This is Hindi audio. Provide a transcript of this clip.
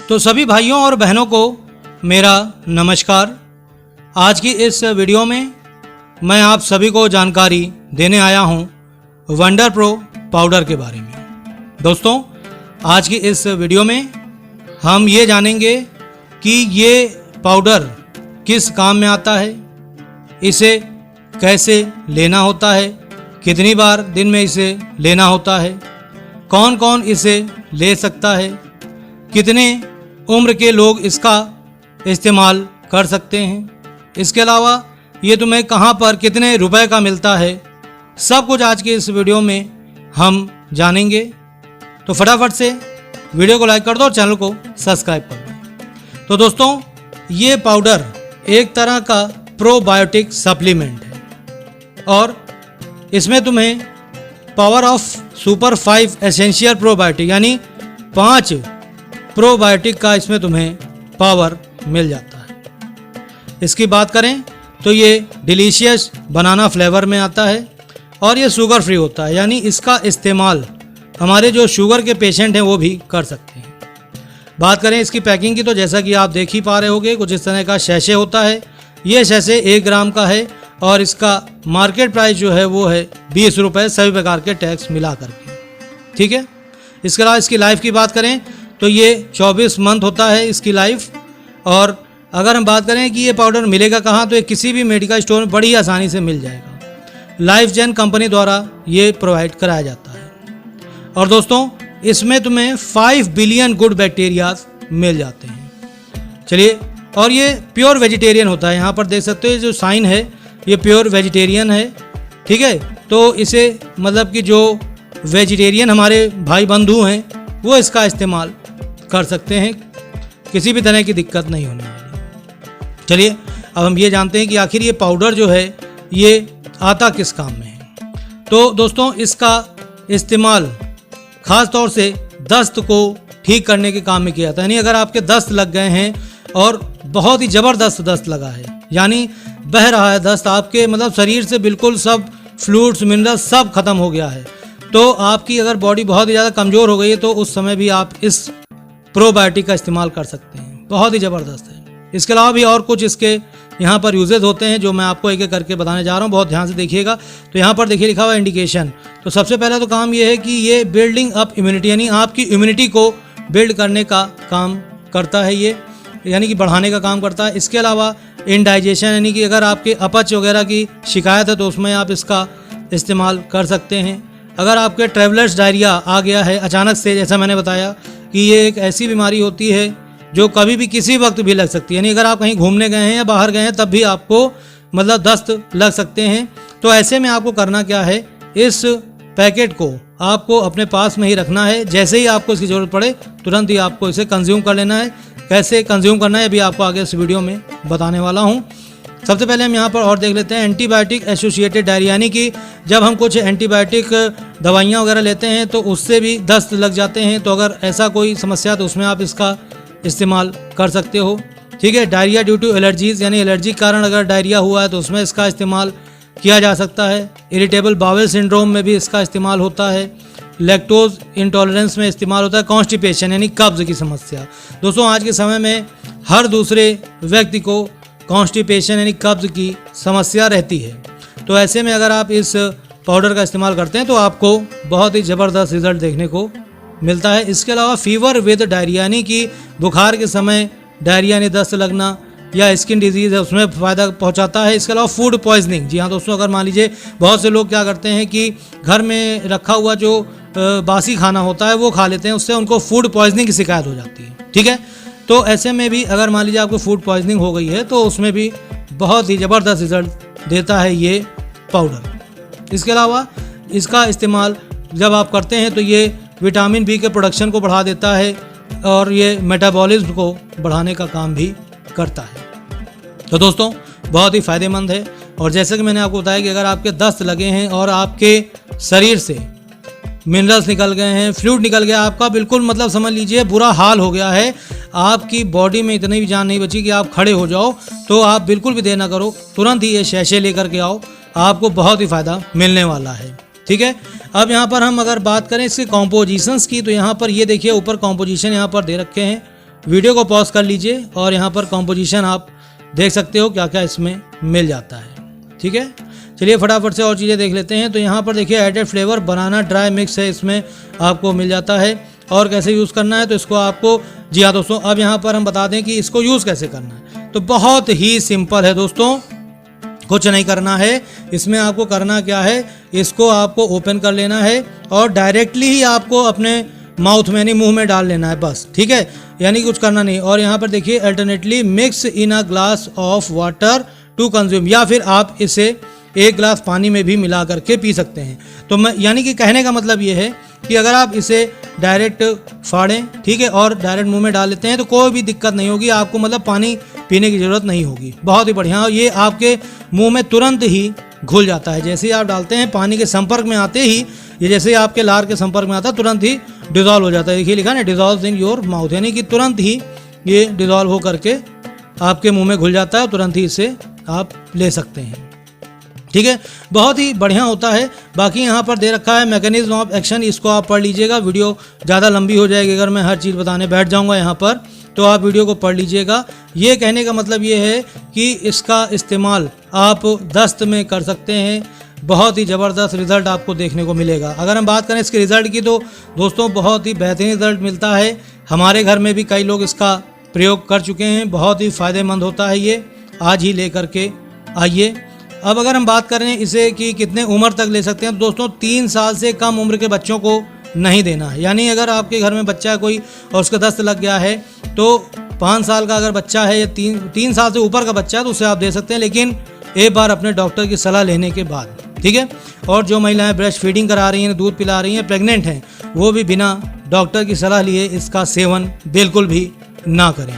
तो सभी भाइयों और बहनों को मेरा नमस्कार। आज की इस वीडियो में मैं आप सभी को जानकारी देने आया हूं वंडर प्रो पाउडर के बारे में। दोस्तों, आज की इस वीडियो में हम ये जानेंगे कि ये पाउडर किस काम में आता है, इसे कैसे लेना होता है, कितनी बार दिन में इसे लेना होता है, कौन कौन इसे ले सकता है, कितने उम्र के लोग इसका इस्तेमाल कर सकते हैं, इसके अलावा ये तुम्हें कहाँ पर कितने रुपए का मिलता है, सब कुछ आज की इस वीडियो में हम जानेंगे। तो फटाफट से वीडियो को लाइक कर दो और चैनल को सब्सक्राइब कर दो। तो दोस्तों, ये पाउडर एक तरह का प्रोबायोटिक सप्लीमेंट है और इसमें तुम्हें power of super 5 essential probiotic यानी 5 प्रोबायोटिक का इसमें तुम्हें पावर मिल जाता है। इसकी बात करें तो ये डिलीशियस बनाना फ्लेवर में आता है और ये शुगर फ्री होता है, यानी इसका इस्तेमाल हमारे जो शुगर के पेशेंट हैं वो भी कर सकते हैं। बात करें इसकी पैकिंग की तो जैसा कि आप देख ही पा रहे होंगे, कुछ इस तरह का शैशे होता है। ये शैशे 1 ग्राम का है और इसका मार्केट प्राइस जो है वो है 20 रुपये, सभी प्रकार के टैक्स मिला करके। ठीक है। इसके अलावा इसकी लाइफ की बात करें तो ये 24 मंथ होता है इसकी लाइफ। और अगर हम बात करें कि ये पाउडर मिलेगा कहाँ, तो ये किसी भी मेडिकल स्टोर में बड़ी आसानी से मिल जाएगा। लाइफ जेन कंपनी द्वारा ये प्रोवाइड कराया जाता है। और दोस्तों, इसमें तुम्हें 5 बिलियन गुड बैक्टीरियाज मिल जाते हैं। चलिए, और ये प्योर वेजिटेरियन होता है। यहाँ पर देख सकते हो जो साइन है ये प्योर वेजिटेरियन है। ठीक है। तो इसे मतलब कि जो वेजिटेरियन हमारे भाई बंधु हैं वो इसका इस्तेमाल कर सकते हैं, किसी भी तरह की दिक्कत नहीं होने वाली। चलिए, अब हम ये जानते हैं कि आखिर ये पाउडर जो है ये आता किस काम में है। तो दोस्तों, इसका इस्तेमाल ख़ास तौर से दस्त को ठीक करने के काम में किया जाता है। यानी अगर आपके दस्त लग गए हैं और बहुत ही ज़बरदस्त दस्त लगा है, यानी बह रहा है दस्त आपके मतलब शरीर से, बिल्कुल सब फ्लूइड्स मिनरल्स सब खत्म हो गया है, तो आपकी अगर बॉडी बहुत ही ज़्यादा कमज़ोर हो गई है तो उस समय भी आप इस प्रोबायोटिक का इस्तेमाल कर सकते हैं। बहुत ही ज़बरदस्त है। इसके अलावा भी और कुछ इसके यहाँ पर यूजेज होते हैं जो मैं आपको एक एक करके बताने जा रहा हूँ, बहुत ध्यान से देखिएगा। तो यहाँ पर देखिए लिखा हुआ इंडिकेशन। तो सबसे पहला तो काम ये है कि ये बिल्डिंग अप इम्यूनिटी, यानी आपकी इम्यूनिटी को बिल्ड करने का काम करता है ये, यानी कि बढ़ाने का काम करता है। इसके अलावा इंडाइजेशन, यानी कि अगर आपके अपच वगैरह की शिकायत है तो उसमें आप इसका इस्तेमाल कर सकते हैं। अगर आपके ट्रैवलर्स डायरिया आ गया है अचानक से, जैसा मैंने बताया कि ये एक ऐसी बीमारी होती है जो कभी भी किसी वक्त भी लग सकती है, यानी अगर आप कहीं घूमने गए हैं या बाहर गए हैं तब भी आपको मतलब दस्त लग सकते हैं। तो ऐसे में आपको करना क्या है, इस पैकेट को आपको अपने पास में ही रखना है। जैसे ही आपको इसकी ज़रूरत पड़े तुरंत ही आपको इसे कंज्यूम कर लेना है। कैसे कंज्यूम करना है अभी आपको आगे इस वीडियो में बताने वाला हूँ। सबसे पहले हम यहाँ पर और देख लेते हैं एंटीबायोटिक एसोसिएटेड डायरिया, यानी कि जब हम कुछ एंटीबायोटिक दवाइयाँ वगैरह लेते हैं तो उससे भी दस्त लग जाते हैं। तो अगर ऐसा कोई समस्या तो उसमें आप इसका इस्तेमाल कर सकते हो। ठीक है। डायरिया ड्यू टू एलर्जीज, यानी एलर्जी के कारण अगर डायरिया हुआ है तो उसमें इसका इस्तेमाल किया जा सकता है। इरिटेबल बाउल सिंड्रोम में भी इसका इस्तेमाल होता है। लैक्टोज इंटॉलरेंस में इस्तेमाल होता है। कॉन्स्टिपेशन यानी कब्ज़ की समस्या। दोस्तों, आज के समय में हर दूसरे व्यक्ति को कॉन्स्टिपेशन यानी कब्ज़ की समस्या रहती है। तो ऐसे में अगर आप इस पाउडर का इस्तेमाल करते हैं तो आपको बहुत ही ज़बरदस्त रिजल्ट देखने को मिलता है। इसके अलावा फीवर विद डायरिया, यानी कि बुखार के समय डायरिया यानी दस्त लगना या स्किन डिजीज़ है उसमें फ़ायदा पहुंचाता है। इसके अलावा फूड पॉइजनिंग, जी हाँ दोस्तों, अगर मान लीजिए बहुत से लोग क्या करते हैं कि घर में रखा हुआ जो बासी खाना होता है वो खा लेते हैं, उससे उनको फूड पॉइजनिंग की शिकायत हो जाती है। ठीक है। तो ऐसे में भी अगर मान लीजिए आपको फूड पॉइजनिंग हो गई है तो उसमें भी बहुत ही ज़बरदस्त रिजल्ट देता है ये पाउडर। इसके अलावा इसका इस्तेमाल जब आप करते हैं तो ये विटामिन बी के प्रोडक्शन को बढ़ा देता है और ये मेटाबॉलिज्म को बढ़ाने का काम भी करता है। तो दोस्तों, बहुत ही फ़ायदेमंद है। और जैसे कि मैंने आपको बताया कि अगर आपके दस्त लगे हैं और आपके शरीर से मिनरल्स निकल गए हैं, फ्लूइड निकल गया, आपका बिल्कुल मतलब समझ लीजिए बुरा हाल हो गया है, आपकी बॉडी में इतनी भी जान नहीं बची कि आप खड़े हो जाओ, तो आप बिल्कुल भी देर ना करो, तुरंत ही ये शैशे लेकर के आओ, आपको बहुत ही फ़ायदा मिलने वाला है। ठीक है। अब यहाँ पर हम अगर बात करें इसके कॉम्पोजिशंस की तो यहाँ पर ये देखिए ऊपर कॉम्पोजिशन यहाँ पर दे रखे हैं वीडियो को पॉज कर लीजिए और यहाँ पर कॉम्पोजिशन आप देख सकते हो क्या क्या इसमें मिल जाता है। ठीक है, चलिए फटाफट से और चीज़ें देख लेते हैं। तो यहाँ पर देखिए एडेड फ्लेवर बनाना ड्राई मिक्स है, इसमें आपको मिल जाता है। और कैसे यूज़ करना है तो इसको आपको, जी हाँ दोस्तों, अब यहाँ पर हम बता दें कि इसको यूज़ कैसे करना है। तो बहुत ही सिंपल है दोस्तों, कुछ नहीं करना है। इसमें आपको करना क्या है, इसको आपको ओपन कर लेना है और डायरेक्टली ही आपको अपने माउथ में यानी मुंह में डाल लेना है बस। ठीक है, यानी कुछ करना नहीं। और यहाँ पर देखिए alternately mix in a glass of water to consume, या फिर आप इसे एक गिलास पानी में भी मिला करके पी सकते हैं। तो मैं यानी कि कहने का मतलब ये है कि अगर आप इसे डायरेक्ट फाड़ें, ठीक है, और डायरेक्ट मुंह में डाल लेते हैं तो कोई भी दिक्कत नहीं होगी आपको, मतलब पानी पीने की ज़रूरत नहीं होगी। बहुत ही बढ़िया, ये आपके मुंह में तुरंत ही घुल जाता है। जैसे ही आप डालते हैं पानी के संपर्क में आते ही ये जैसे आपके लार के संपर्क में आता है तुरंत ही डिज़ोल्व हो जाता है। देखिए लिखा ना डिज़ोल्व इन योर माउथ, यानी कि तुरंत ही ये डिज़ोल्व हो करके आपके मुंह में घुल जाता है, तुरंत ही इसे आप ले सकते हैं। ठीक है, बहुत ही बढ़िया होता है। बाकी यहाँ पर दे रखा है मैकेनिज्म ऑफ एक्शन, इसको आप पढ़ लीजिएगा। वीडियो ज़्यादा लंबी हो जाएगी अगर मैं हर चीज़ बताने बैठ जाऊँगा यहाँ पर, तो आप वीडियो को पढ़ लीजिएगा। ये कहने का मतलब ये है कि इसका इस्तेमाल आप दस्त में कर सकते हैं, बहुत ही ज़बरदस्त रिज़ल्ट आपको देखने को मिलेगा। अगर हम बात करें इसके रिज़ल्ट की तो दोस्तों बहुत ही बेहतरीन रिज़ल्ट मिलता है। हमारे घर में भी कई लोग इसका प्रयोग कर चुके हैं, बहुत ही फ़ायदेमंद होता है ये। आज ही ले करके आइए। अब अगर हम बात करें इसे कि कितने उम्र तक ले सकते हैं, तो दोस्तों 3 साल से कम उम्र के बच्चों को नहीं देना है। यानी अगर आपके घर में बच्चा है कोई और उसका दस्त लग गया है तो 5 साल का अगर बच्चा है या 3 साल से ऊपर का बच्चा है तो उसे आप दे सकते हैं, लेकिन एक बार अपने डॉक्टर की सलाह लेने के बाद। ठीक है, और जो महिलाएं ब्रेस्ट फीडिंग करा रही हैं, दूध पिला रही हैं, प्रेग्नेंट हैं, वो भी बिना डॉक्टर की सलाह लिए इसका सेवन बिल्कुल भी ना करें।